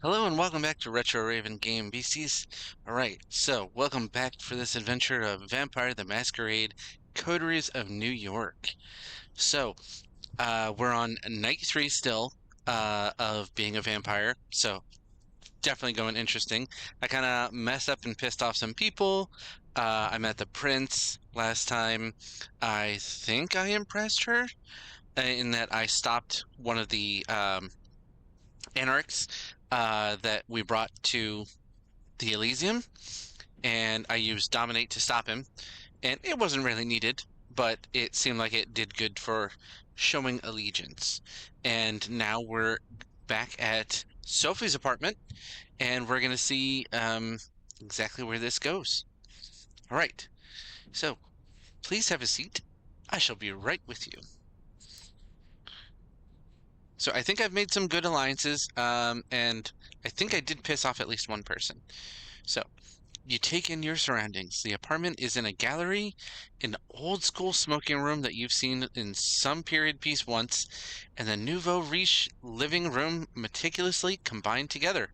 Hello and welcome back to Retro Raven Game BCs. Alright, so welcome back for this adventure of Vampire the Masquerade Coteries of New York. So, we're on night 3 still, of being a vampire, so definitely going interesting. I kind of messed up and pissed off some people. I met the prince last time. I think I impressed her in that I stopped one of the, anarchs that we brought to the Elysium, and I used Dominate to stop him. And it wasn't really needed, but it seemed like it did good for showing allegiance. And now we're back at Sophie's apartment, and we're going to see exactly where this goes. All right, so please have a seat. I shall be right with you. So I think I've made some good alliances, and I think I did piss off at least one person. So you take in your surroundings. The apartment is in a gallery, an old school smoking room that you've seen in some period piece once, and the nouveau riche living room meticulously combined together.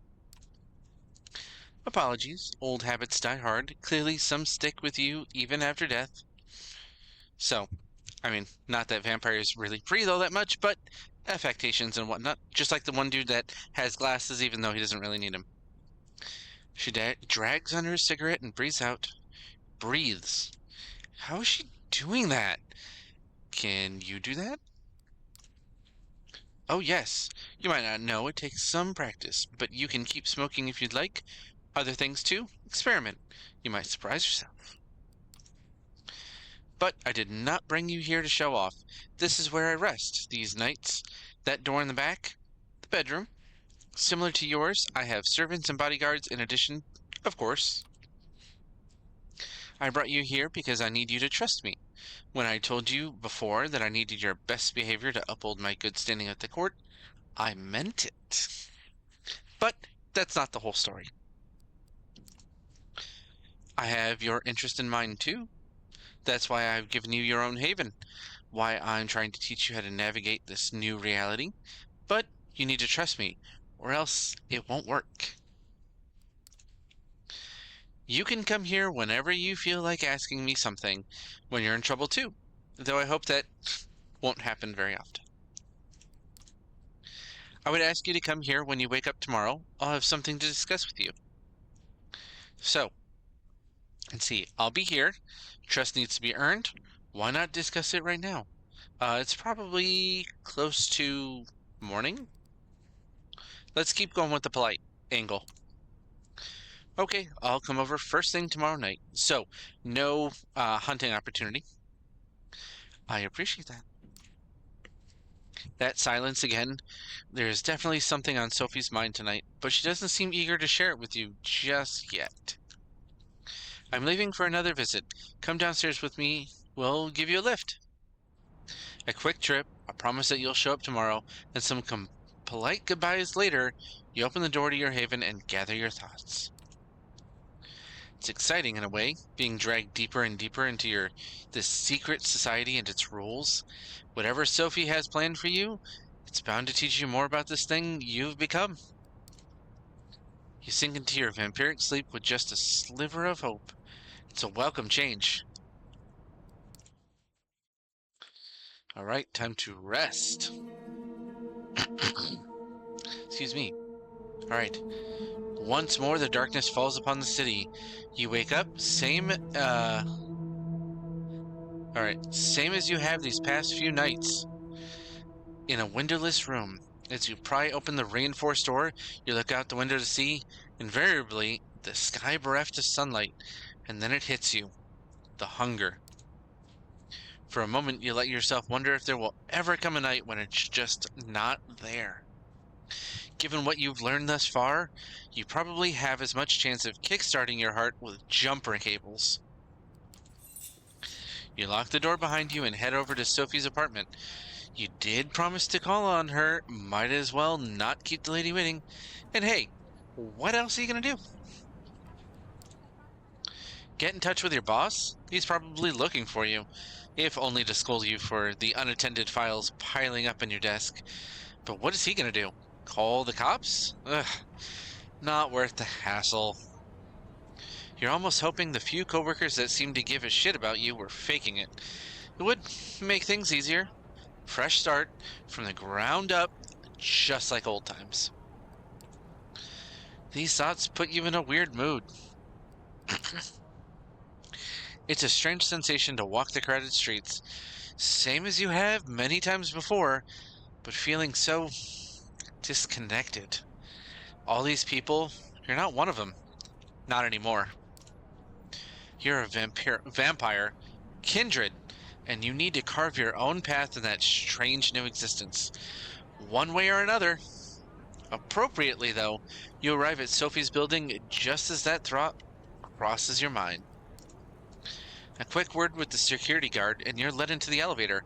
Apologies, old habits die hard. Clearly, some stick with you even after death. So, I mean, not that vampires really breathe all that much, but affectations and whatnot. Just like the one dude that has glasses even though he doesn't really need them. She drags on her cigarette and breathes out. Breathes. How is she doing that? Can you do that? Oh, yes. You might not know, it takes some practice, but you can keep smoking if you'd like. Other things too? Experiment. You might surprise yourself. But I did not bring you here to show off. This is where I rest these nights. That door in the back? The bedroom. Similar to yours, I have servants and bodyguards in addition, of course. I brought you here because I need you to trust me. When I told you before that I needed your best behavior to uphold my good standing at the court, I meant it. But that's not the whole story. I have your interest in mind too. That's why I've given you your own haven. Why I'm trying to teach you how to navigate this new reality. But you need to trust me, or else it won't work. You can come here whenever you feel like asking me something when you're in trouble too, though I hope that won't happen very often. I would ask you to come here when you wake up tomorrow. I'll have something to discuss with you. So, let's see, I'll be here. Trust needs to be earned. Why not discuss it right now? It's probably close to morning. Let's keep going with the polite angle. Okay, I'll come over first thing tomorrow night. So, no hunting opportunity. I appreciate that. That silence again. There's definitely something on Sophie's mind tonight, but she doesn't seem eager to share it with you just yet. I'm leaving for another visit. Come downstairs with me. We'll give you a lift. A quick trip, a promise that you'll show up tomorrow, and some polite goodbyes later. You open the door to your haven and gather your thoughts. It's exciting in a way, being dragged deeper and deeper into this secret society and its rules. Whatever Sophie has planned for you, it's bound to teach you more about this thing you've become. You sink into your vampiric sleep with just a sliver of hope. It's a welcome change. All right, time to rest. Excuse me. All right. Once more, the darkness falls upon the city. You wake up, same as you have these past few nights. In a windowless room. As you pry open the reinforced door, you look out the window to see, invariably, the sky bereft of sunlight, and then it hits you. The hunger. For a moment, you let yourself wonder if there will ever come a night when it's just not there. Given what you've learned thus far, you probably have as much chance of kickstarting your heart with jumper cables. You lock the door behind you and head over to Sophie's apartment. You did promise to call on her, might as well not keep the lady waiting. And hey, what else are you gonna do? Get in touch with your boss? He's probably looking for you, if only to scold you for the unattended files piling up on your desk. But what is he gonna do? Call the cops? Ugh, not worth the hassle. You're almost hoping the few coworkers that seem to give a shit about you were faking it. It would make things easier. Fresh start from the ground up, just like old times. These thoughts put you in a weird mood. It's a strange sensation to walk the crowded streets, same as you have many times before, but feeling so disconnected. All these people, you're not one of them. Not anymore. You're a vampire, kindred, and you need to carve your own path in that strange new existence. One way or another. Appropriately, though, you arrive at Sophie's building just as that thought crosses your mind. A quick word with the security guard, and you're led into the elevator.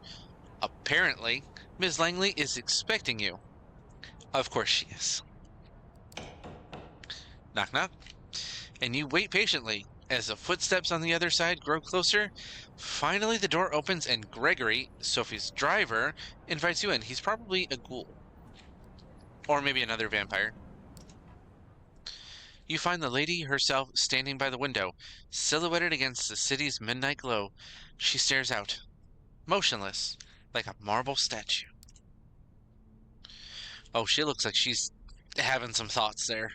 Apparently, Ms. Langley is expecting you. Of course she is. Knock, knock. And you wait patiently. As the footsteps on the other side grow closer, finally the door opens and Gregory, Sophie's driver, invites you in. He's probably a ghoul. Or maybe another vampire. You find the lady herself standing by the window, silhouetted against the city's midnight glow. She stares out, motionless, like a marble statue. Oh, she looks like she's having some thoughts there.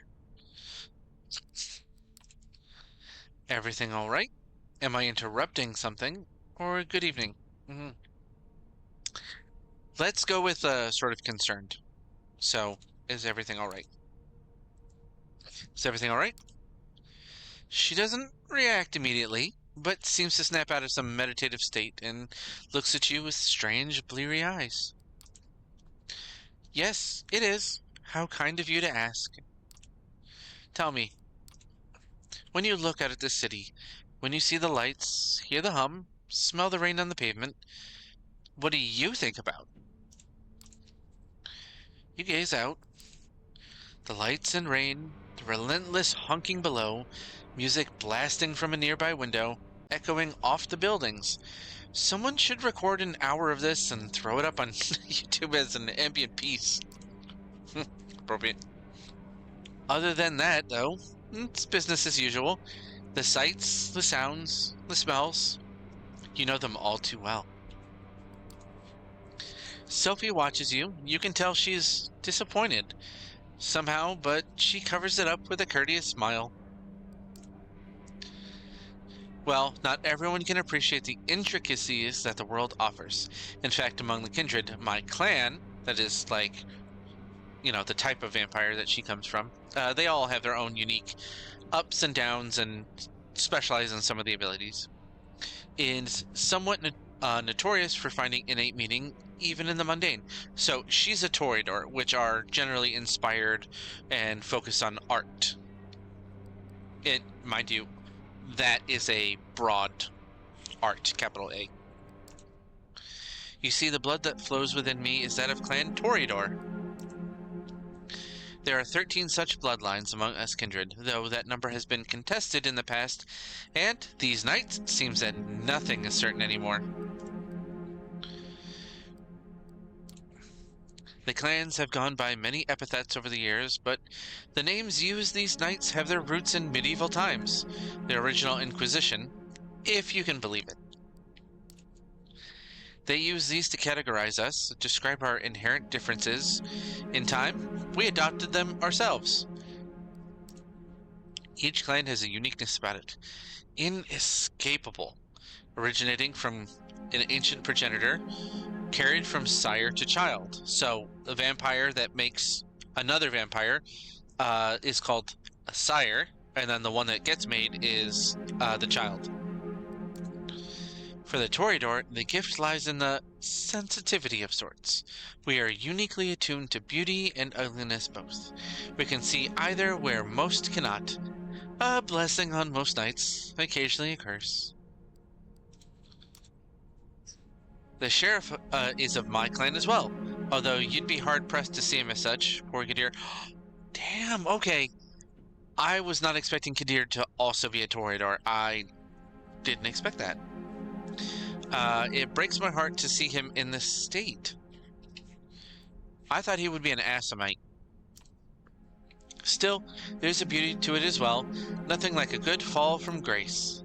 Everything all right? Am I interrupting something? Or good evening? Let's go with sort of concerned. So, is everything all right? Is everything all right? She doesn't react immediately, but seems to snap out of some meditative state and looks at you with strange, bleary eyes. Yes, it is. How kind of you to ask. Tell me, when you look out at the city, when you see the lights, hear the hum, smell the rain on the pavement, what do you think about? You gaze out. The lights and rain, the relentless honking below, music blasting from a nearby window, echoing off the buildings. Someone should record an hour of this and throw it up on YouTube as an ambient piece. Appropriate. Other than that, though, it's business as usual. The sights, the sounds, the smells, you know them all too well. Sophie watches you. You can tell she's disappointed somehow, but she covers it up with a courteous smile. Well, not everyone can appreciate the intricacies that the world offers. In fact, among the kindred, my clan, that is like, the type of vampire that she comes from, they all have their own unique ups and downs and specialize in some of the abilities. Is somewhat notorious for finding innate meaning even in the mundane. So she's a toreador, which are generally inspired and focused on art. Mind you, that is a broad art, capital A. You see, the blood that flows within me is that of Clan Toreador. There are 13 such bloodlines among us kindred, though that number has been contested in the past, and these nights it seems that nothing is certain anymore. The clans have gone by many epithets over the years, but the names used these nights have their roots in medieval times, the original Inquisition, if you can believe it. They use these to categorize us, describe our inherent differences. In time, we adopted them ourselves. Each clan has a uniqueness about it, inescapable, originating from an ancient progenitor, carried from sire to child. So a vampire that makes another vampire is called a sire, and then the one that gets made is the child. For the Toreador, the gift lies in the sensitivity of sorts. We are uniquely attuned to beauty and ugliness both. We can see either where most cannot. A blessing on most nights, occasionally a curse. The sheriff is of my clan as well, although you'd be hard-pressed to see him as such. Poor Kadir. Damn, okay. I was not expecting Kadir to also be a Toreador. I didn't expect that. It breaks my heart to see him in this state. I thought he would be an Assamite. Still, there's a beauty to it as well, nothing like a good fall from grace.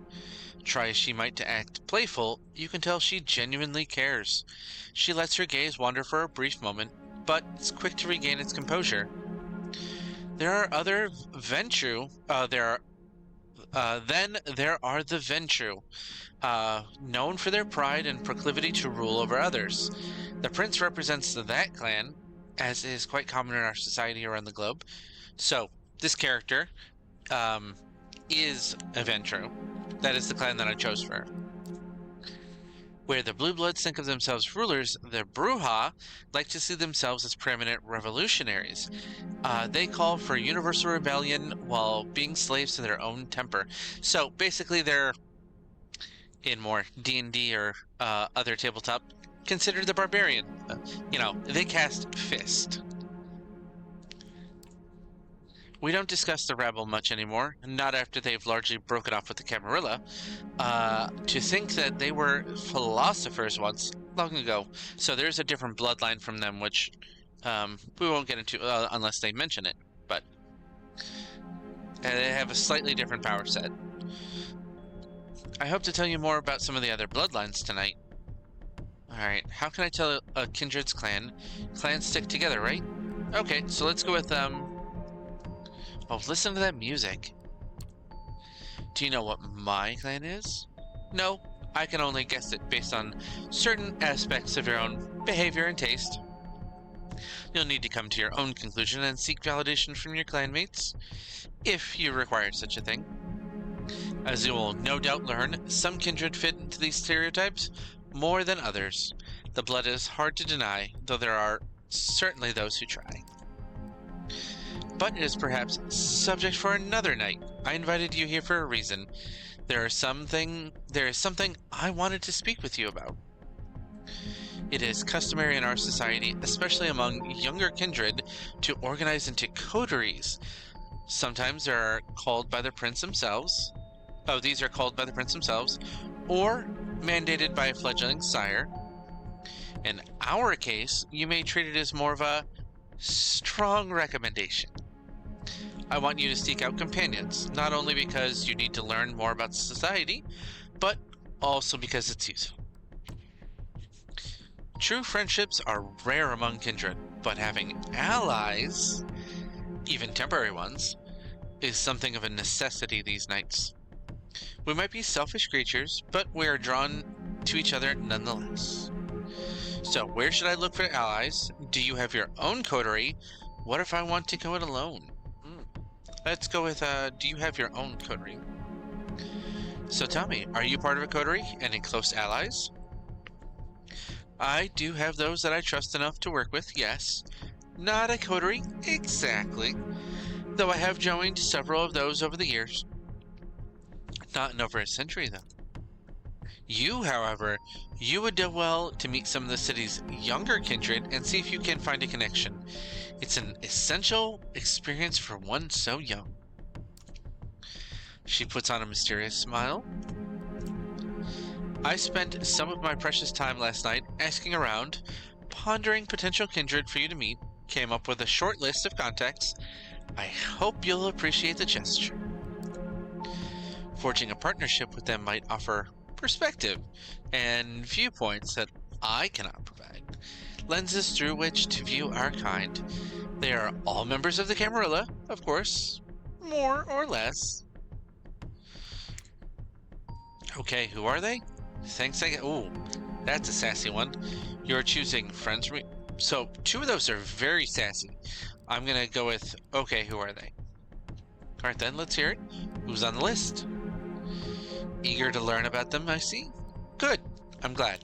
Try as she might to act playful, you can tell she genuinely cares. She lets her gaze wander for a brief moment, but is quick to regain its composure. There are other Ventru. Then there are the Ventru, known for their pride and proclivity to rule over others. The prince represents that clan, as is quite common in our society around the globe. So, this character is a Ventru. That is the clan that I chose for her. Where the Blue Bloods think of themselves rulers, the Bruja like to see themselves as preeminent revolutionaries. They call for universal rebellion while being slaves to their own temper. So basically they're, in more D&D or other tabletop, considered the barbarian. They cast Fist. We don't discuss the rabble much anymore, not after they've largely broken off with the Camarilla. To think that they were philosophers once, long ago, so there's a different bloodline from them, which we won't get into unless they mention it, but they have a slightly different power set. I hope to tell you more about some of the other bloodlines tonight. Alright, how can I tell a kindred's clan? Clans stick together, right? Okay, so let's go with, oh, listen to that music. Do you know what my clan is? No, I can only guess it based on certain aspects of your own behavior and taste. You'll need to come to your own conclusion and seek validation from your clanmates, if you require such a thing. As you will no doubt learn, some kindred fit into these stereotypes more than others. The blood is hard to deny, though there are certainly those who try. But it is perhaps subject for another night. I invited you here for a reason. There is something I wanted to speak with you about. It is customary in our society, especially among younger kindred, to organize into coteries. Sometimes they are called by the prince themselves. Oh, these are called by the prince themselves, or mandated by a fledgling sire. In our case, you may treat it as more of a strong recommendation. I want you to seek out companions, not only because you need to learn more about society, but also because it's useful. True friendships are rare among kindred, but having allies, even temporary ones, is something of a necessity these nights. We might be selfish creatures, but we are drawn to each other nonetheless. So, where should I look for allies? Do you have your own coterie? What if I want to go it alone? Let's go with, do you have your own coterie? So tell me, are you part of a coterie? Any close allies? I do have those that I trust enough to work with, yes. Not a coterie, exactly. Though I have joined several of those over the years. Not in over a century, though. You, however, you would do well to meet some of the city's younger kindred and see if you can find a connection. It's an essential experience for one so young. She puts on a mysterious smile. I spent some of my precious time last night asking around, pondering potential kindred for you to meet, came up with a short list of contacts. I hope you'll appreciate the gesture. Forging a partnership with them might offer perspective and viewpoints that I cannot provide, lenses through which to view our kind. They are all members of the Camarilla, of course, more or less. Okay, who are they? Thanks, ooh, that's a sassy one. You're choosing friends. So, two of those are very sassy. I'm gonna go with, okay, who are they? Alright then, let's hear it. Who's on the list? Eager to learn about them, I see. Good, I'm glad.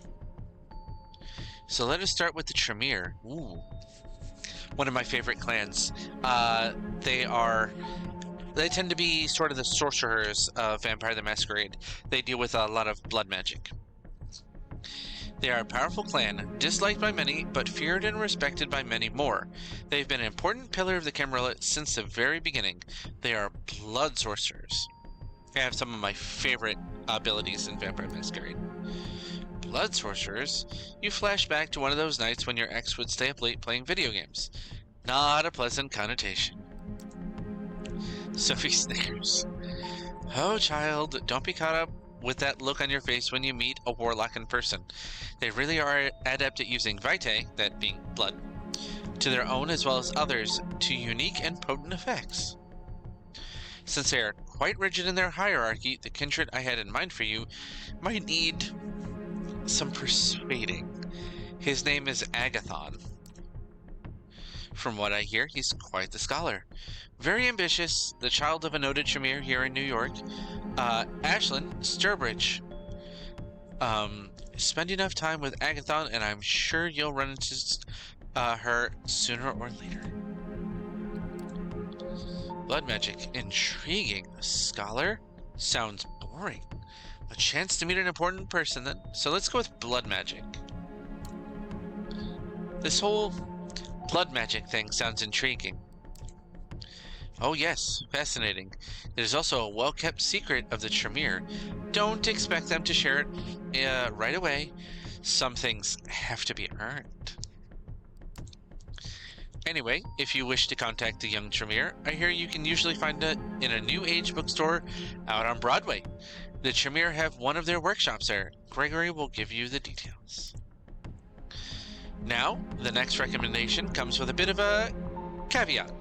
So let us start with the Tremere. Ooh. One of my favorite clans. They tend to be sort of the sorcerers of Vampire the Masquerade. They deal with a lot of blood magic. They are a powerful clan, disliked by many, but feared and respected by many more. They've been an important pillar of the Camarilla since the very beginning. They are blood sorcerers. I have some of my favorite abilities in Vampire the Masquerade. Blood sorcerers? You flash back to one of those nights when your ex would stay up late playing video games. Not a pleasant connotation. Sophie snickers. Oh, child, don't be caught up with that look on your face when you meet a warlock in person. They really are adept at using vitae, that being blood, to their own as well as others, to unique and potent effects. Since they are quite rigid in their hierarchy, the kindred I had in mind for you might need some persuading. His name is Agathon. From what I hear, he's quite the scholar. Very ambitious, the child of a noted Tremere here in New York. Ashlyn Sturbridge. Spend enough time with Agathon and I'm sure you'll run into her sooner or later. Blood magic. Intriguing. Scholar? Sounds boring. A chance to meet an important person then. So let's go with blood magic. This whole blood magic thing sounds intriguing. Oh yes, fascinating. It is also a well-kept secret of the Tremere. Don't expect them to share it right away. Some things have to be earned. Anyway, if you wish to contact the young Tremere, I hear you can usually find it in a New Age bookstore out on Broadway. The Tremere have one of their workshops there. Gregory will give you the details. Now, the next recommendation comes with a bit of a caveat.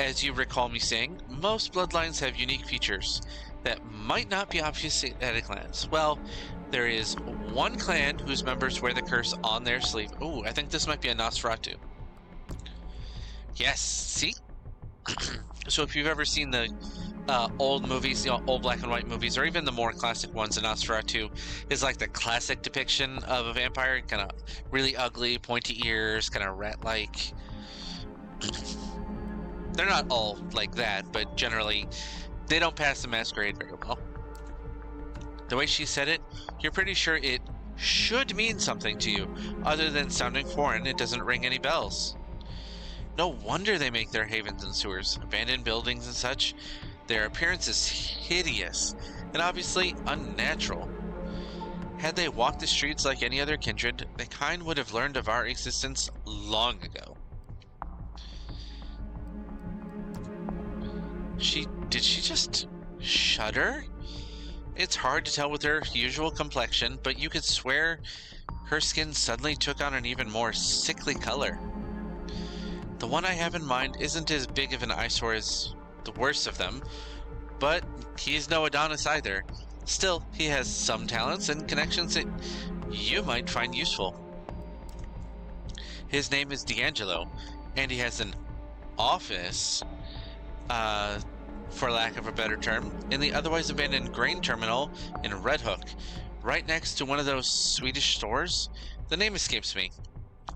As you recall me saying, most bloodlines have unique features that might not be obvious at a glance. Well, there is one clan whose members wear the curse on their sleeve. Ooh, I think this might be a Nosferatu. Yes, see? So if you've ever seen the old movies, old black and white movies, or even the more classic ones, the Nosferatu is like the classic depiction of a vampire, kind of really ugly, pointy ears, kind of rat-like. They're not all like that, but generally, they don't pass the masquerade very well. The way she said it, you're pretty sure it should mean something to you. Other than sounding foreign, it doesn't ring any bells. No wonder they make their havens in sewers, abandoned buildings and such. Their appearance is hideous, and obviously unnatural. Had they walked the streets like any other kindred, the kind would have learned of our existence long ago. Did she just shudder? It's hard to tell with her usual complexion, but you could swear her skin suddenly took on an even more sickly color. The one I have in mind isn't as big of an eyesore as the worst of them, but he's no Adonis either. Still, he has some talents and connections that you might find useful. His name is D'Angelo, and he has an office, for lack of a better term, in the otherwise abandoned grain terminal in Red Hook, right next to one of those Swedish stores. The name escapes me.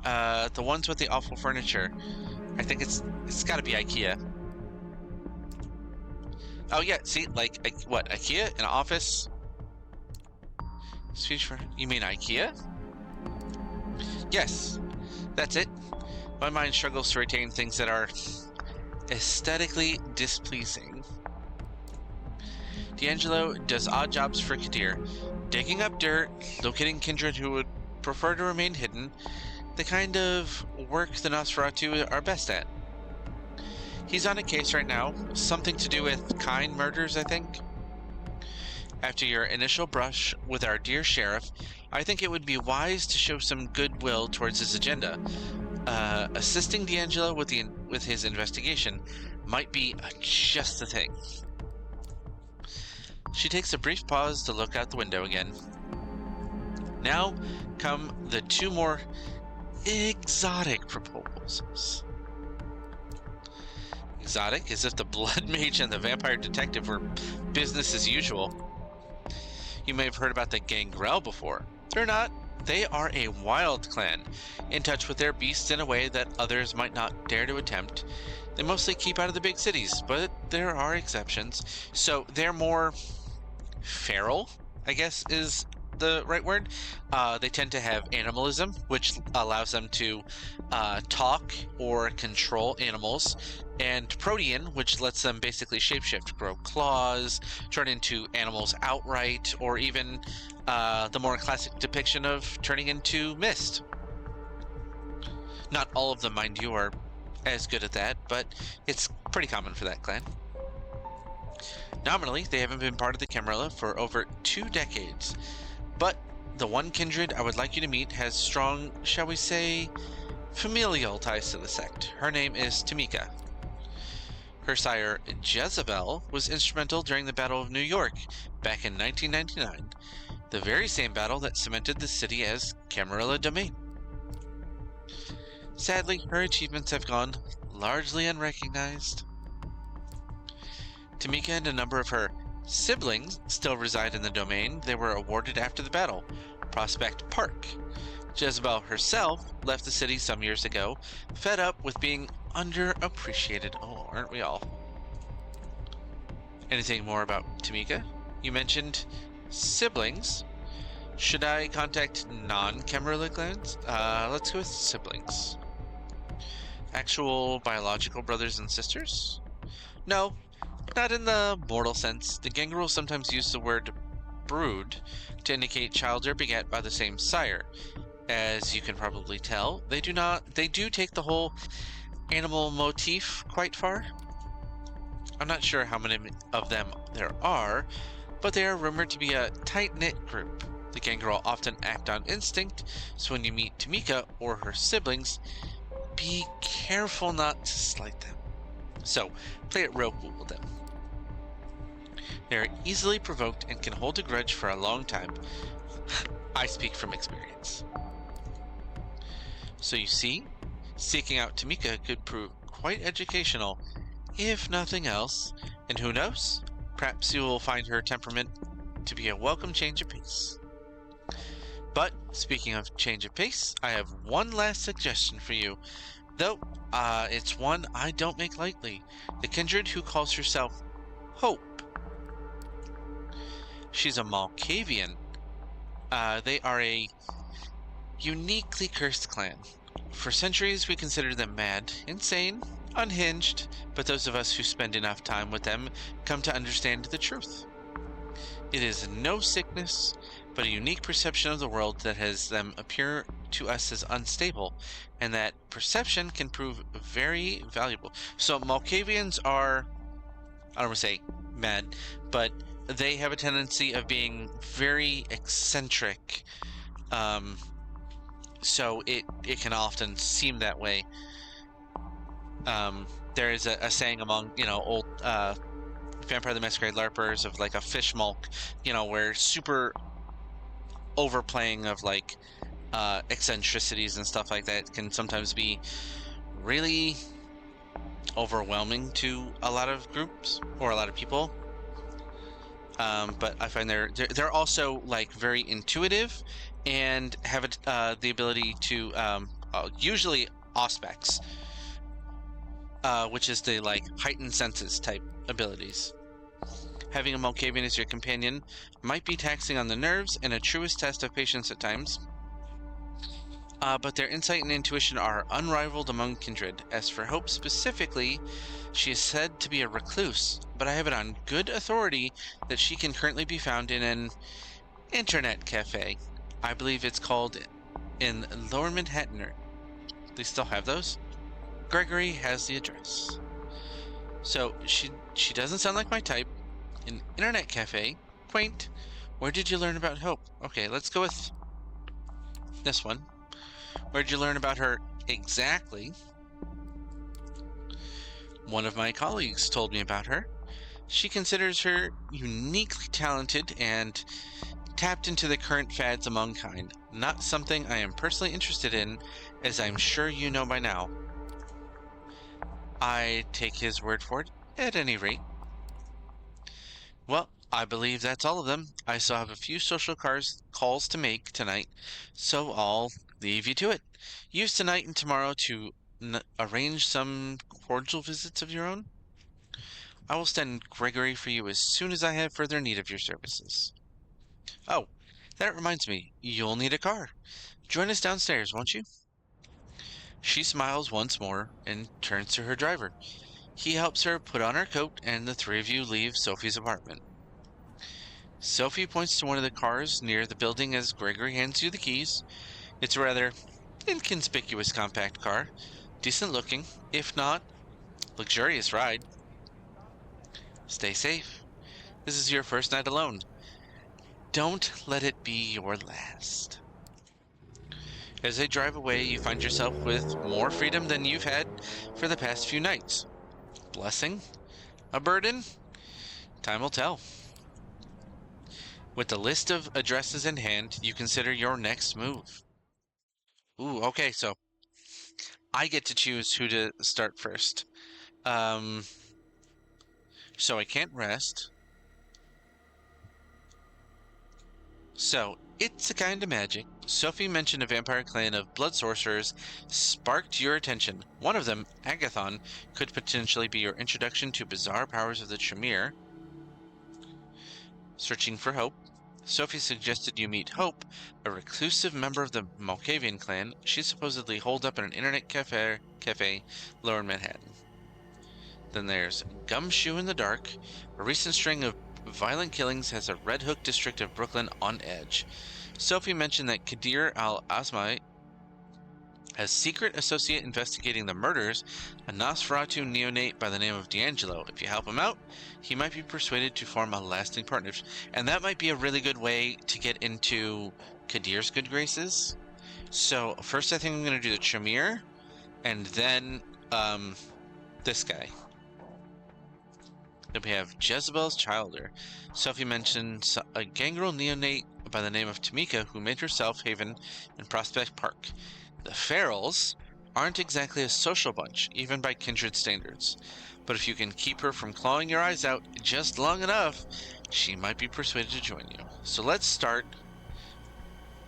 The ones with the awful furniture. I think it's gotta be IKEA. Oh yeah, see, like, what, IKEA? An office? Swedish furniture? You mean IKEA? Yes, that's it. My mind struggles to retain things that are aesthetically displeasing. D'Angelo does odd jobs for Kadir, digging up dirt, locating kindred who would prefer to remain hidden, the kind of work the Nosferatu are best at. He's on a case right now, something to do with kind murders, I think. After your initial brush with our dear sheriff, I think it would be wise to show some goodwill towards his agenda. Assisting D'Angelo with his investigation might be just the thing. She takes a brief pause to look out the window again. Now come the two more exotic proposals. Exotic, as if the blood mage and the vampire detective were business as usual. You may have heard about the Gangrel before. They're not. They are a wild clan, in touch with their beasts in a way that others might not dare to attempt. They mostly keep out of the big cities, but there are exceptions. So they're more feral, I guess is the right word. They tend to have animalism, which allows them to talk or control animals, and protean, which lets them basically shapeshift, grow claws, turn into animals outright, or even the more classic depiction of turning into mist. Not all of them, mind you, are as good at that, but it's pretty common for that clan. Nominally, they haven't been part of the Camarilla for over 2 decades, but the one kindred I would like you to meet has strong, shall we say, familial ties to the sect. Her name is Tamika. Her sire, Jezebel, was instrumental during the Battle of New York back in 1999, the very same battle that cemented the city as Camarilla domain. Sadly, her achievements have gone largely unrecognized. Tamika and a number of her siblings still reside in the domain they were awarded after the battle, Prospect Park. Jezebel herself left the city some years ago, fed up with being underappreciated. Oh, aren't we all? Anything more about Tamika? You mentioned siblings. Should I contact non-Camarilla clans? Let's go with siblings. Actual biological brothers and sisters? No, not in the mortal sense. The gang rules sometimes use the word brood to indicate child or beget by the same sire. As you can probably tell, they do take the whole animal motif quite far. I'm not sure how many of them there are, but they are rumored to be a tight-knit group. The gangrel often act on instinct, so when you meet Tamika or her siblings, be careful not to slight them. So, play it real cool with them. They are easily provoked and can hold a grudge for a long time. I speak from experience. So you see, seeking out Tamika could prove quite educational, if nothing else, and who knows, perhaps you will find her temperament to be a welcome change of pace. But, speaking of change of pace, I have one last suggestion for you, though it's one I don't make lightly. The kindred who calls herself Hope. She's a Malkavian. They are a uniquely cursed clan. For centuries we considered them mad, insane, unhinged, but those of us who spend enough time with them come to understand the truth. It is no sickness, but a unique perception of the world that has them appear to us as unstable, and that perception can prove very valuable. So Malkavians are, I don't want to say mad, but they have a tendency of being very eccentric. So it can often seem that way. There is a saying among, old Vampire the Masquerade LARPers of like a fish mulk, where super overplaying of like eccentricities and stuff like that can sometimes be really overwhelming to a lot of groups or a lot of people. But I find they're also like very intuitive and have the ability to usually auspex, which is the like heightened senses type abilities. Having a Malkavian as your companion might be taxing on the nerves and a truest test of patience at times. But their insight and intuition are unrivaled among kindred. As for Hope specifically, she is said to be a recluse, but I have it on good authority that she can currently be found in an internet cafe. I believe it's called in Lower Manhattan. They still have those? Gregory has the address. So she doesn't sound like my type. An internet cafe? Quaint. Where did you learn about Hope? Okay, let's go with this one. Where did you learn about her exactly? One of my colleagues told me about her. She considers her uniquely talented and tapped into the current fads among kind. Not something I am personally interested in, as I'm sure you know by now. I take his word for it, at any rate. Well, I believe that's all of them. I still have a few social calls to make tonight, so I'll leave you to it. Use tonight and tomorrow to arrange some cordial visits of your own. I will send Gregory for you as soon as I have further need of your services. Oh, that reminds me, you'll need a car. Join us downstairs, won't you? She smiles once more and turns to her driver. He helps her put on her coat, and the three of you leave Sophie's apartment. Sophie points to one of the cars near the building as Gregory hands you the keys. It's a rather inconspicuous compact car. Decent looking, if not luxurious ride. Stay safe. This is your first night alone. Don't let it be your last. As they drive away, you find yourself with more freedom than you've had for the past few nights. Blessing? A burden? Time will tell. With the list of addresses in hand, you consider your next move. Ooh, okay, so I get to choose who to start first. So I can't rest. So, it's a kind of magic. Sophie mentioned a vampire clan of blood sorcerers sparked your attention. One of them, Agathon, could potentially be your introduction to bizarre powers of the Tremere. Searching for Hope. Sophie suggested you meet Hope, a reclusive member of the Malkavian clan. She's supposedly holed up in an internet cafe lower in Manhattan. Then there's Gumshoe in the Dark. A recent string of violent killings has a Red Hook district of Brooklyn on edge. Sophie mentioned that Kadir al-Asmai, a secret associate investigating the murders, a Nosferatu neonate by the name of D'Angelo. If you help him out, he might be persuaded to form a lasting partnership. And that might be a really good way to get into Kadir's good graces. So first I think I'm going to do the Tremere, and then this guy. Then we have Jezebel's Childer. Sophie mentions a gangrel neonate by the name of Tamika who made herself haven in Prospect Park. The Ferals aren't exactly a social bunch, even by kindred standards. But if you can keep her from clawing your eyes out just long enough, she might be persuaded to join you. So let's start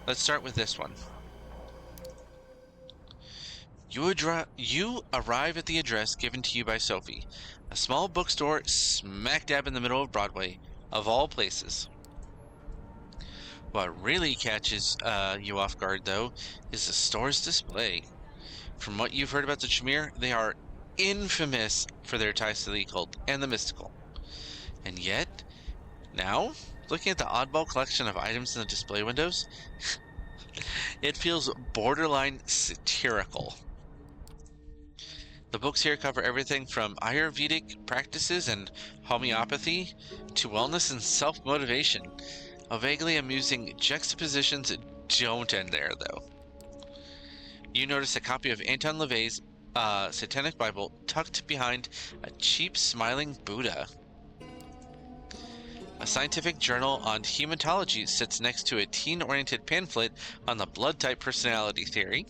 with this one. You arrive at the address given to you by Sophie, a small bookstore smack dab in the middle of Broadway, of all places. What really catches you off guard, though, is the store's display. From what you've heard about the Tremere, they are infamous for their ties to the occult and the mystical. And yet, now, looking at the oddball collection of items in the display windows, it feels borderline satirical. The books here cover everything from Ayurvedic practices and homeopathy to wellness and self-motivation. A vaguely amusing juxtapositions don't end there, though. You notice a copy of Anton LaVey's Satanic Bible tucked behind a cheap smiling Buddha. A scientific journal on hematology sits next to a teen-oriented pamphlet on the blood type personality theory.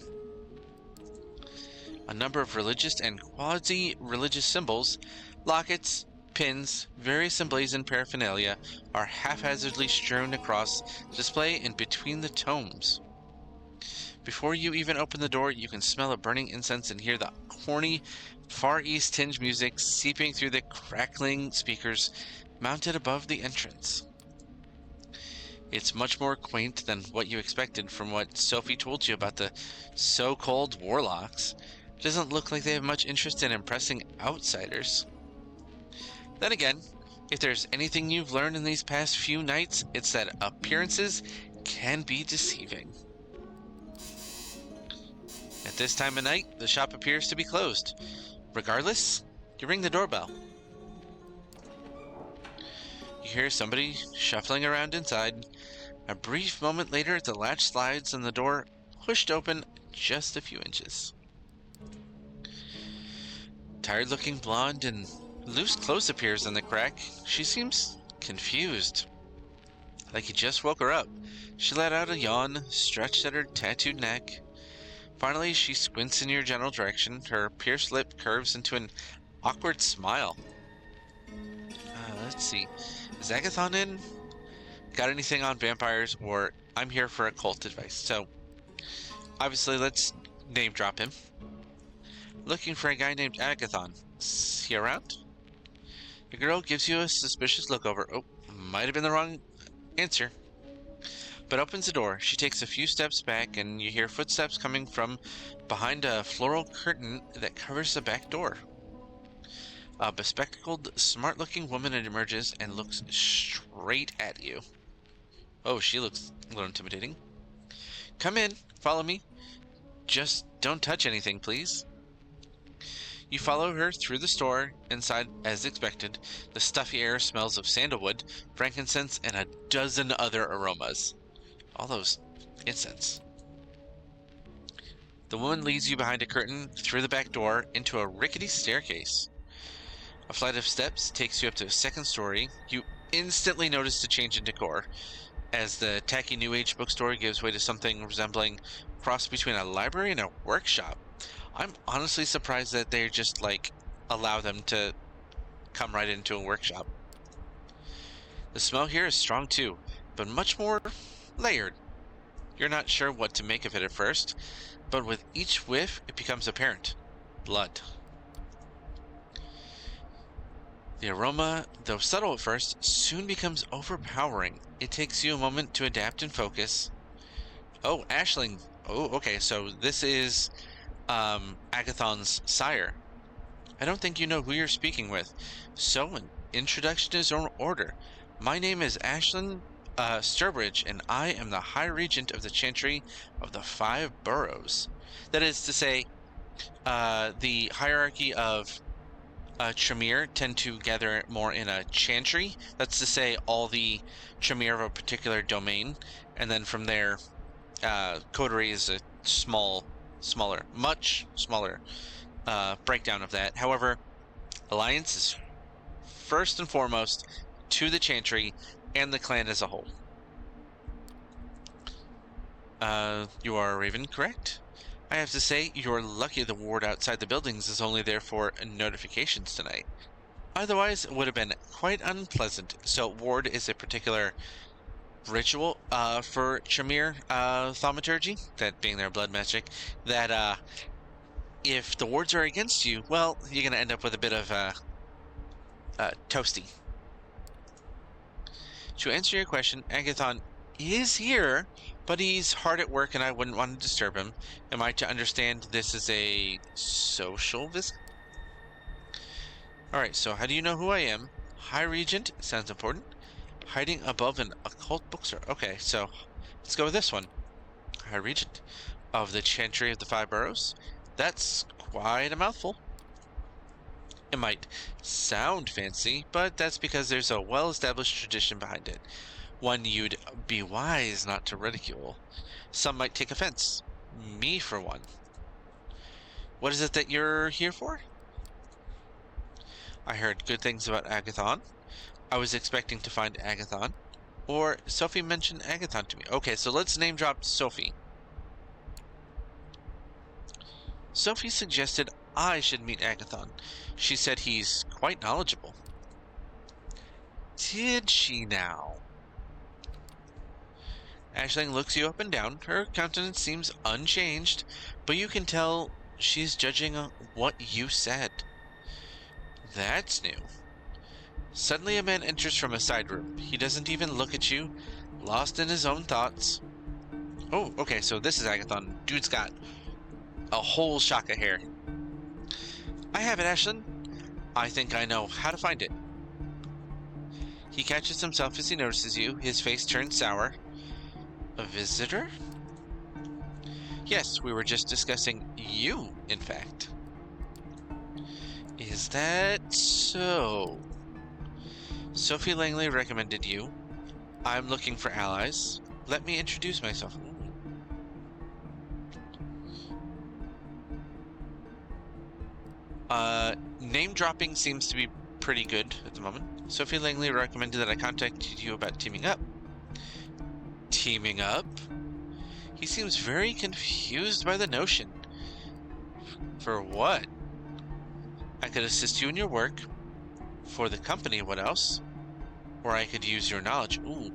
A number of religious and quasi-religious symbols, lockets, pins, various emblazoned paraphernalia are haphazardly strewn across display and between the tomes. Before you even open the door, you can smell a burning incense and hear the corny, Far East tinge music seeping through the crackling speakers mounted above the entrance. It's much more quaint than what you expected from what Sophie told you about the so-called warlocks. It doesn't look like they have much interest in impressing outsiders. Then again, if there's anything you've learned in these past few nights, it's that appearances can be deceiving. At this time of night, the shop appears to be closed. Regardless, you ring the doorbell. You hear somebody shuffling around inside. A brief moment later, the latch slides and the door pushed open just a few inches. Tired-looking blonde in loose clothes appears in the crack. She seems confused, like you just woke her up. She let out a yawn, stretched at her tattooed neck. Finally, she squints in your general direction. Her pierced lip curves into an awkward smile. Let's see. Is Agathon in? Got anything on vampires? Or I'm here for occult advice. So, obviously, let's name drop him. Looking for a guy named Agathon. Is he around? The girl gives you a suspicious look over. Oh, might have been the wrong answer. But opens the door. She takes a few steps back and you hear footsteps coming from behind a floral curtain that covers the back door. A bespectacled, smart-looking woman emerges and looks straight at you. Oh, she looks a little intimidating. Come in. Follow me. Just don't touch anything, please. You follow her through the store. Inside, as expected, the stuffy air smells of sandalwood, frankincense, and a dozen other aromas. All those incense. The woman leads you behind a curtain, through the back door, into a rickety staircase. A flight of steps takes you up to a second story. You instantly notice the change in decor, as the tacky New Age bookstore gives way to something resembling a cross between a library and a workshop. I'm honestly surprised that they just, allow them to come right into a workshop. The smell here is strong too, but much more layered. You're not sure what to make of it at first, but with each whiff, it becomes apparent. Blood. The aroma, though subtle at first, soon becomes overpowering. It takes you a moment to adapt and focus. Oh, Aisling. Oh, okay, so this is Agathon's sire. I don't think you know who you're speaking with. So, an introduction is in order. My name is Aisling Sturbridge, and I am the High Regent of the Chantry of the Five Boroughs. That is to say, the hierarchy of Tremere tend to gather more in a chantry. That's to say, all the Tremere of a particular domain, and then from there, coterie is a much smaller breakdown of that. However, alliance is first and foremost to the chantry and the clan as a whole. You are a raven, correct? I have to say, you're lucky the ward outside the buildings is only there for notifications tonight. Otherwise, it would have been quite unpleasant. So, ward is a particular ritual for Tremere thaumaturgy, that being their blood magic, that if the wards are against you, well, you're going to end up with a bit of toasty. To answer your question, Agathon is here, but he's hard at work and I wouldn't want to disturb him. Am I to understand this is a social visit? Alright, so how do you know who I am? High Regent, sounds important. Hiding above an occult bookstore. Okay, so let's go with this one. High Regent of the Chantry of the Five Boroughs. That's quite a mouthful. It might sound fancy, but that's because there's a well-established tradition behind it. One you'd be wise not to ridicule. Some might take offense. Me, for one. What is it that you're here for? I heard good things about Agathon. I was expecting to find Agathon. Or Sophie mentioned Agathon to me. Okay, so let's name drop Sophie. Sophie suggested I should meet Agathon. She said he's quite knowledgeable. Did she now? Aisling looks you up and down. Her countenance seems unchanged, but you can tell she's judging what you said. That's new. Suddenly a man enters from a side room. He doesn't even look at you, lost in his own thoughts. Oh, okay, so this is Agathon. Dude's got a whole shock of hair. I have it, Aisling. I think I know how to find it. He catches himself as he notices you. His face turns sour. A visitor? Yes, we were just discussing you, in fact. Is that so? Sophie Langley recommended you. I'm looking for allies. Let me introduce myself. Name dropping seems to be pretty good at the moment. Sophie Langley recommended that I contacted you about teaming up. Teaming up? He seems very confused by the notion. For what? I could assist you in your work. For the company, what else? Or I could use your knowledge. Ooh.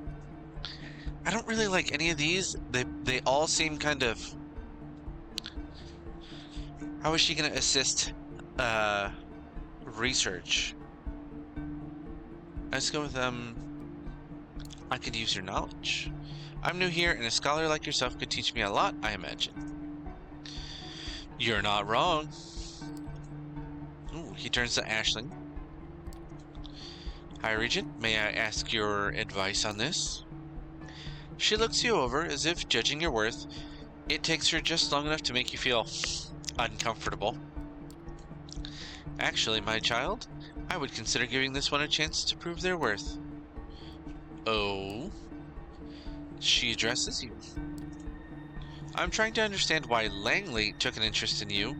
I don't really like any of these. They all seem kind of... How is she going to assist research? Let's go with I could use your knowledge. I'm new here, and a scholar like yourself could teach me a lot, I imagine. You're not wrong. Ooh, he turns to Aisling. High Regent, may I ask your advice on this? She looks you over as if judging your worth. It takes her just long enough to make you feel uncomfortable. Actually, my child, I would consider giving this one a chance to prove their worth. Oh? She addresses you. I'm trying to understand why Langley took an interest in you,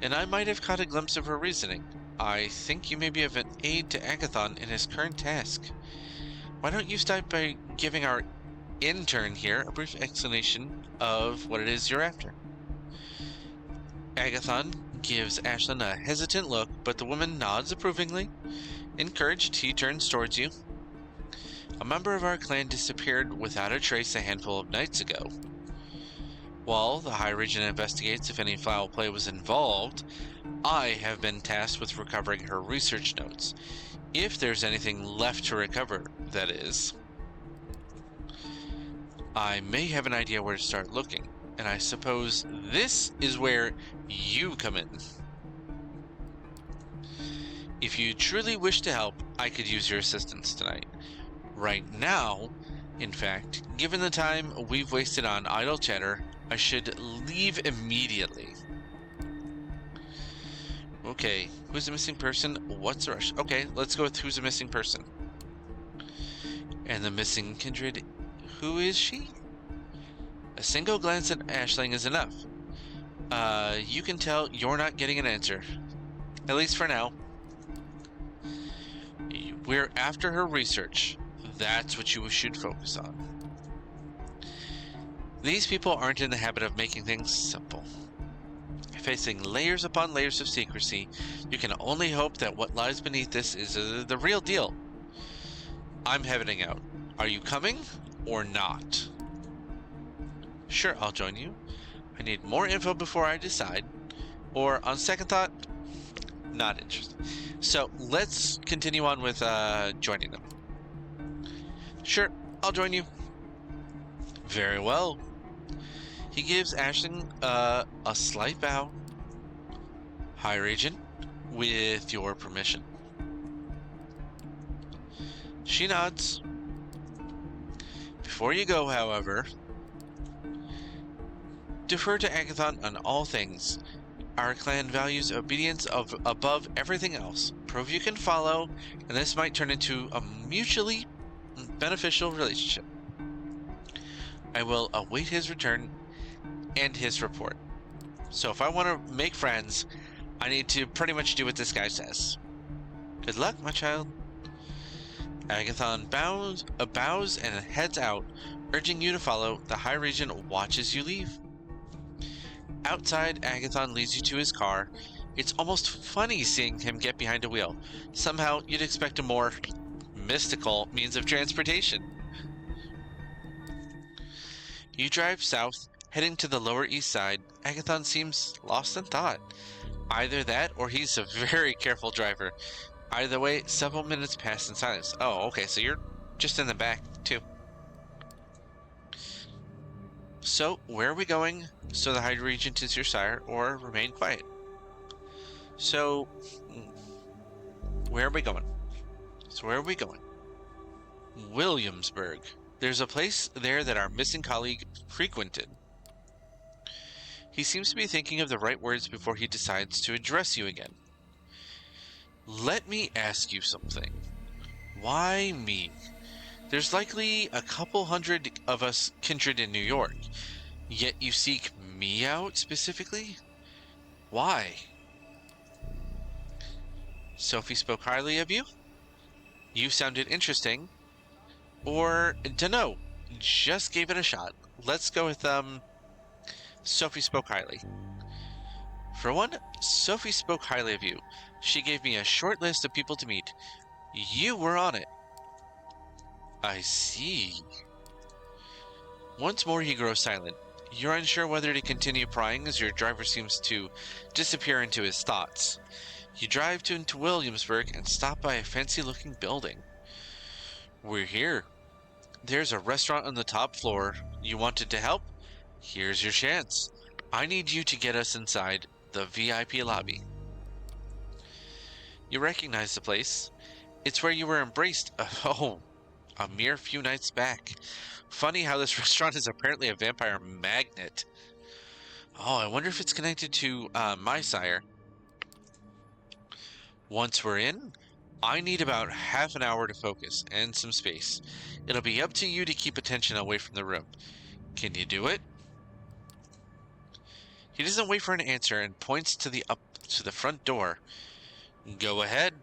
and I might have caught a glimpse of her reasoning. I think you may be of an aid to Agathon in his current task. Why don't you start by giving our intern here a brief explanation of what it is you're after? Agathon gives Ashlyn a hesitant look, but the woman nods approvingly. Encouraged, he turns towards you. A member of our clan disappeared without a trace a handful of nights ago. While the High Regent investigates if any foul play was involved, I have been tasked with recovering her research notes. If there's anything left to recover, that is. I may have an idea where to start looking, and I suppose this is where you come in. If you truly wish to help, I could use your assistance tonight. Right now, in fact, given the time we've wasted on idle chatter, I should leave immediately. Okay, who's a missing person? What's the rush? Okay, let's go with who's a missing person. And the missing kindred, who is she? A single glance at Aisling is enough. You can tell you're not getting an answer. At least for now. We're after her research. That's what you should focus on. These people aren't in the habit of making things simple. Facing layers upon layers of secrecy, you can only hope that what lies beneath this is the real deal. I'm heading out. Are you coming or not? Sure, I'll join you. I need more info before I decide. Or, on second thought, not interested. So, let's continue on with joining them. Sure, I'll join you. Very well. He gives Ashton a slight bow. High Regent, with your permission. She nods. Before you go, however, defer to Agathon on all things. Our clan values obedience above everything else. Prove you can follow, and this might turn into a mutually beneficial relationship. I will await his return and his report. So if I want to make friends, I need to pretty much do what this guy says. Good luck, my child. Agathon bows and heads out, urging you to follow. The High Regent watches you leave. Outside, Agathon leads you to his car. It's almost funny seeing him get behind a wheel. Somehow, you'd expect a more mystical means of transportation. You drive south, heading to the Lower East Side. Agathon seems lost in thought. Either that, or he's a very careful driver. Either way, several minutes pass in silence. Oh, okay, so you're just in the back, too. So, where are we going? So the High Regent is your sire, or remain quiet? So, where are we going? Williamsburg. There's a place there that our missing colleague frequented. He seems to be thinking of the right words before he decides to address you again. Let me ask you something. Why me? There's likely a couple hundred of us kindred in New York, yet you seek me out specifically? Why? Sophie spoke highly of you? You sounded interesting. Or, dunno, just gave it a shot. Let's go with, Sophie spoke highly. For one, Sophie spoke highly of you. She gave me a short list of people to meet. You were on it. I see. Once more he grows silent. You're unsure whether to continue prying as your driver seems to disappear into his thoughts. You drive into Williamsburg and stop by a fancy-looking building. We're here. There's a restaurant on the top floor. You wanted to help? Here's your chance. I need you to get us inside the VIP lobby. You recognize the place. It's where you were embraced, a mere few nights back. Funny how this restaurant is apparently a vampire magnet. Oh, I wonder if it's connected to my sire. Once we're in, I need about half an hour to focus and some space. It'll be up to you to keep attention away from the room. Can you do it? He doesn't wait for an answer and points to the front door. Go ahead.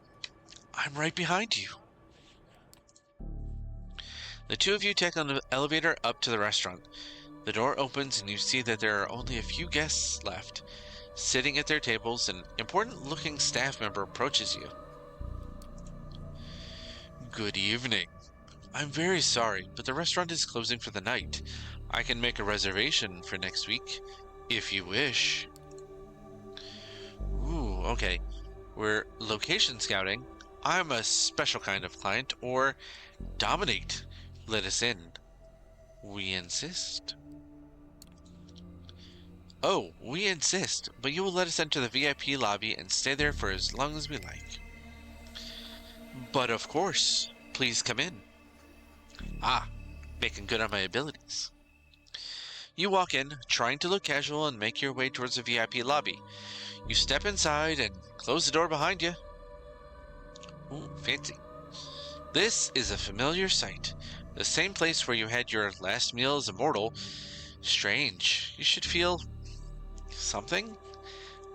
I'm right behind you. The two of you take an elevator up to the restaurant. The door opens and you see that there are only a few guests left. Sitting at their tables, an important-looking staff member approaches you. Good evening. I'm very sorry, but the restaurant is closing for the night. I can make a reservation for next week, if you wish. Ooh, okay. We're location scouting. I'm a special kind of client, or dominate. Let us in. We insist. Oh, we insist, but you will let us enter the VIP lobby and stay there for as long as we like. But of course, please come in. Ah, making good on my abilities. You walk in, trying to look casual and make your way towards the VIP lobby. You step inside and close the door behind you. Ooh, fancy. This is a familiar sight. The same place where you had your last meal as a mortal. Strange. You should feel something?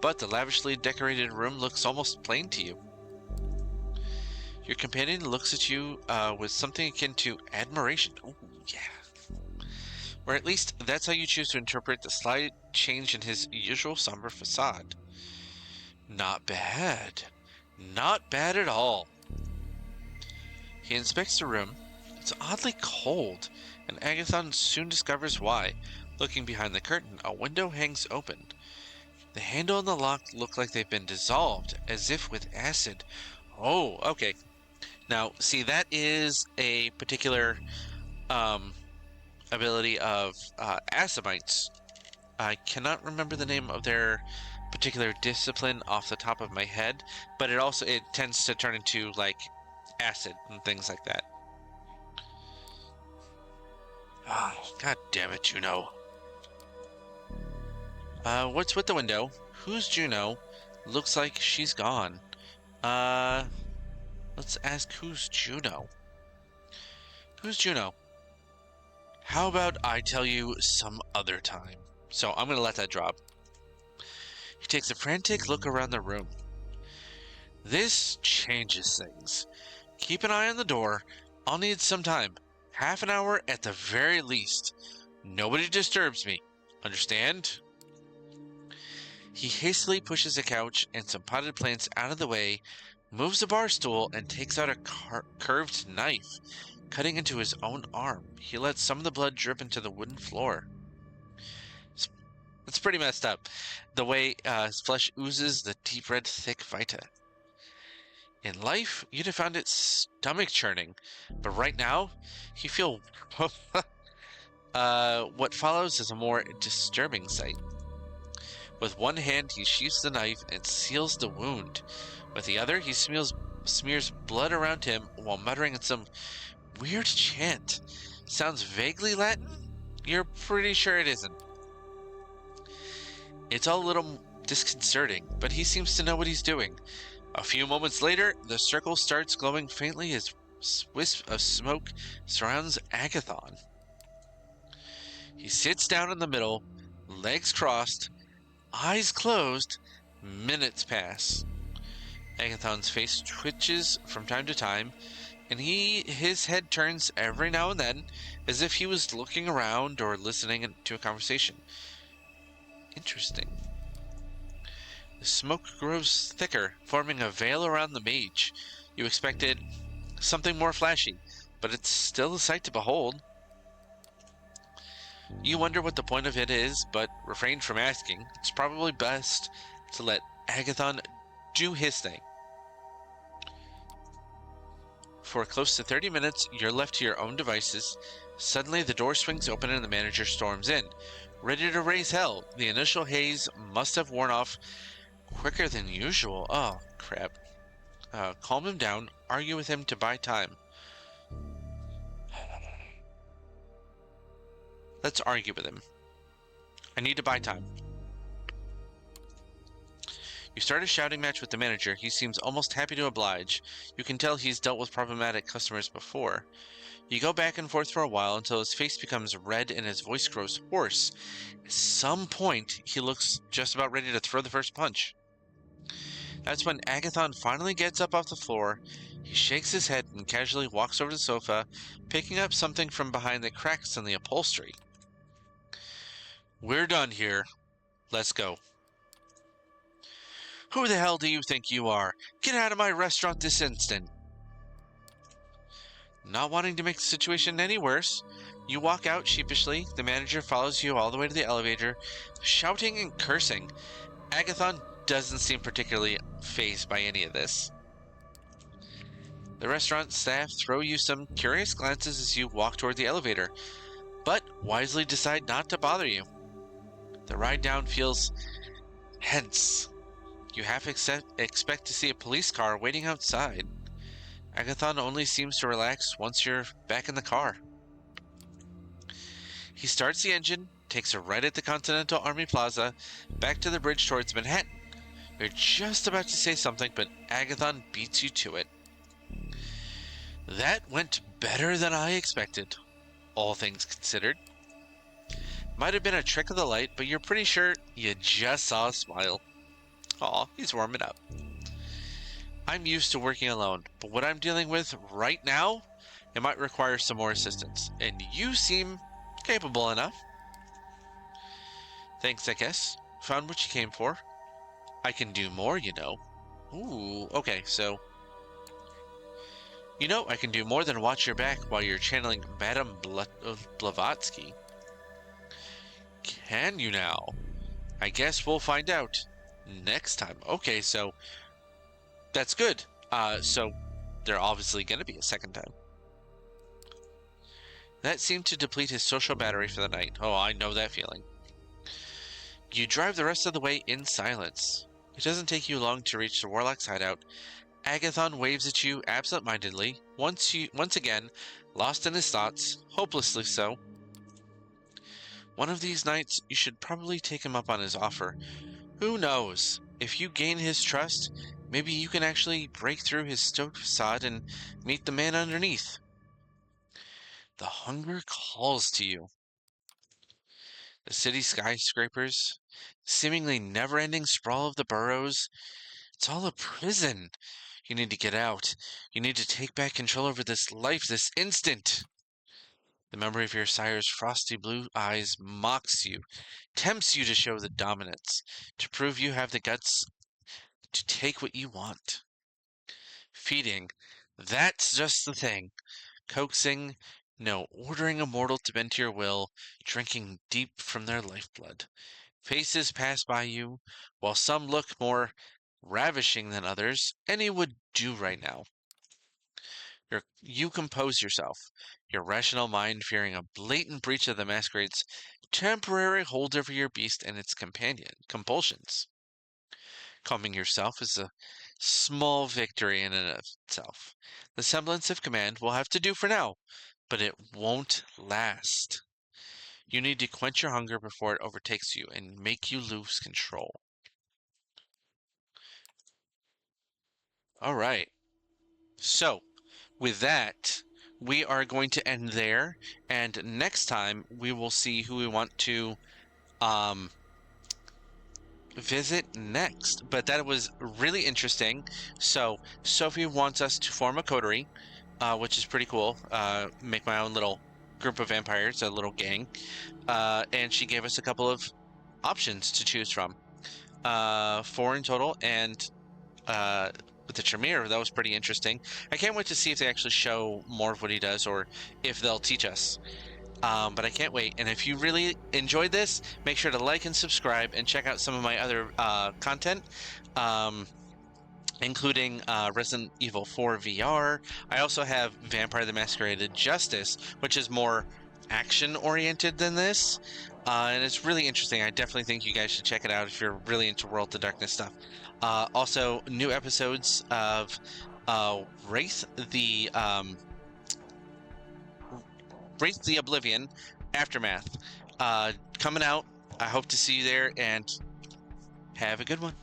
But the lavishly decorated room looks almost plain to you. Your companion looks at you with something akin to admiration. Ooh, yeah. Or at least that's how you choose to interpret the slight change in his usual somber facade. Not bad. Not bad at all. He inspects the room. It's oddly cold, and Agathon soon discovers why. Looking behind the curtain, a window hangs open. The handle and the lock look like they've been dissolved, as if with acid. Oh, okay. Now, see, that is a particular ability of Assamites. I cannot remember the name of their particular discipline off the top of my head, but it tends to turn into like acid and things like that. Oh, God damn it, Juno. What's with the window? Who's Juno? Looks like she's gone. Let's ask who's Juno. Who's Juno? How about I tell you some other time? So I'm gonna let that drop. He takes a frantic look around the room. This changes things. Keep an eye on the door. I'll need some time. Half an hour at the very least. Nobody disturbs me. Understand? He hastily pushes a couch and some potted plants out of the way, moves a bar stool, and takes out a curved knife, cutting into his own arm. He lets some of the blood drip into the wooden floor. It's pretty messed up, the way his flesh oozes the deep red, thick vita. In life, you'd have found it stomach churning, but right now, you feel what follows is a more disturbing sight. With one hand, he sheaths the knife and seals the wound. With the other, he smears blood around him while muttering in some weird chant. Sounds vaguely Latin? You're pretty sure it isn't. It's all a little disconcerting, but he seems to know what he's doing. A few moments later, the circle starts glowing faintly as wisp of smoke surrounds Agathon. He sits down in the middle, legs crossed, eyes closed. Minutes pass. Agathon's face twitches from time to time, and his head turns every now and then, as if he was looking around or listening to a conversation. Interesting. The smoke grows thicker, forming a veil around the mage. You expected something more flashy, but it's still a sight to behold. You wonder what the point of it is, but refrain from asking. It's probably best to let Agathon do his thing. For close to 30 minutes, you're left to your own devices. Suddenly, the door swings open and the manager storms in. Ready to raise hell. The initial haze must have worn off quicker than usual. Oh, crap. Calm him down. Argue with him to buy time. Let's argue with him. I need to buy time. You start a shouting match with the manager. He seems almost happy to oblige. You can tell he's dealt with problematic customers before. You go back and forth for a while until his face becomes red and his voice grows hoarse. At some point, he looks just about ready to throw the first punch. That's when Agathon finally gets up off the floor. He shakes his head and casually walks over to the sofa, picking up something from behind the cracks in the upholstery. We're done here. Let's go. Who the hell do you think you are? Get out of my restaurant this instant. Not wanting to make the situation any worse, you walk out sheepishly. The manager follows you all the way to the elevator, shouting and cursing. Agathon doesn't seem particularly fazed by any of this. The restaurant staff throw you some curious glances as you walk toward the elevator, but wisely decide not to bother you. The ride down feels tense. You half expect to see a police car waiting outside. Agathon only seems to relax once you're back in the car. He starts the engine, takes a right at the Continental Army Plaza, back to the bridge towards Manhattan. You're just about to say something, but Agathon beats you to it. That went better than I expected, all things considered. Might have been a trick of the light, but you're pretty sure you just saw a smile. Aw, he's warming up. I'm used to working alone, but what I'm dealing with right now, it might require some more assistance, and you seem capable enough. Thanks, I guess. Found what you came for. I can do more, you know. Ooh, okay, so... You know, I can do more than watch your back while you're channeling Madame Blavatsky. Can you now? I guess we'll find out next time. Okay, so... That's good. So they're obviously going to be a second time. That seemed to deplete his social battery for the night. Oh, I know that feeling. You drive the rest of the way in silence. It doesn't take you long to reach the Warlock's hideout. Agathon waves at you absent-mindedly, once again, lost in his thoughts, hopelessly so. One of these nights, you should probably take him up on his offer. Who knows? If you gain his trust, maybe you can actually break through his stoic facade and meet the man underneath. The hunger calls to you. The city skyscrapers, seemingly never-ending sprawl of the boroughs, it's all a prison. You need to get out. You need to take back control over this life this instant. The memory of your sire's frosty blue eyes mocks you, tempts you to show the dominance, to prove you have the guts to take what you want. Feeding, that's just the thing. Coaxing, no, ordering a mortal to bend to your will, drinking deep from their lifeblood. Faces pass by you, while some look more ravishing than others. Any would do right now. You compose yourself, your rational mind fearing a blatant breach of the Masquerade's temporary hold over your beast and its compulsions. Calming yourself is a small victory in and of itself. The semblance of command will have to do for now, but it won't last. You need to quench your hunger before it overtakes you and make you lose control. All right. So, with that, we are going to end there, and next time we will see who we want to visit next. But that was really interesting. So, Sophie wants us to form a coterie, which is pretty cool. Make my own little group of vampires, a little gang. And she gave us a couple of options to choose from. 4 in total, and with the Tremere, that was pretty interesting. I can't wait to see if they actually show more of what he does, or if they'll teach us. But I can't wait. And if you really enjoyed this, make sure to like and subscribe, and check out some of my other content, including Resident Evil 4 VR. I also have Vampire the Masquerade Justice, which is more action-oriented than this. And it's really interesting. I definitely think you guys should check it out if you're really into World of Darkness stuff. Also, new episodes of Wraith the Oblivion Aftermath coming out. I hope to see you there, and have a good one.